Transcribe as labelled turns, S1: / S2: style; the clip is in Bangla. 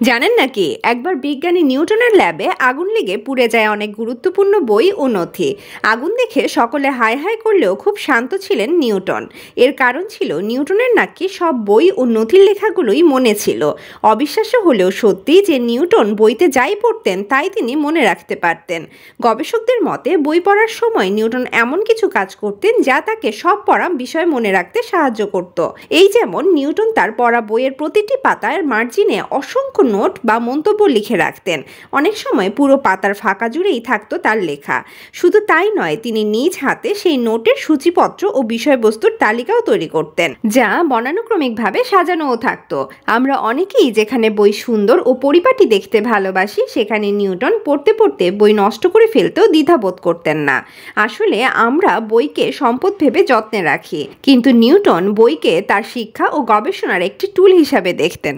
S1: জানেন নাকি একবার বিজ্ঞানী নিউটনের ল্যাবে আগুন লেগে পুড়ে যায় অনেক গুরুত্বপূর্ণ বই ও নথি। আগুন দেখে সকলে হাই হাই করলেও খুব শান্ত ছিলেন নিউটন। এর কারণ ছিল নিউটনের নাকি সব বই ও নথির লেখাগুলোই মনে ছিল। অবিশ্বাস্য হলেও সত্যি যে নিউটন বইতে যাই পড়তেন তাই তিনি মনে রাখতে পারতেন। গবেষকদের মতে বই পড়ার সময় নিউটন এমন কিছু কাজ করতেন যা তাকে সব পড়া বিষয় মনে রাখতে সাহায্য করত। এই যেমন নিউটন তার পড়া বইয়ের প্রতিটি পাতার মার্জিনে অসংখ্য নোট বা মন্তব্য লিখে রাখতেন। অনেক সময় পুরো পাতার ফাঁকা জুড়েই থাকতো তার লেখা। শুধু তাই নয়, তিনি নিজ হাতে সেই নোটের সূচিপত্র ও বিষয়বস্তুর তালিকাও তৈরি করতেন, যা বর্ণানুক্রমিকভাবে সাজানোও থাকতো। আমরা অনেকেই যেখানে বই সুন্দর ও পরিপাটি দেখতে ভালোবাসি, সেখানে নিউটন পড়তে পড়তে বই নষ্ট করে ফেলতেও দ্বিধাবোধ করতেন না। আসলে আমরা বইকে সম্পদ ভেবে যত্নে রাখি, কিন্তু নিউটন বইকে তার শিক্ষা ও গবেষণার একটি টুল হিসাবে দেখতেন।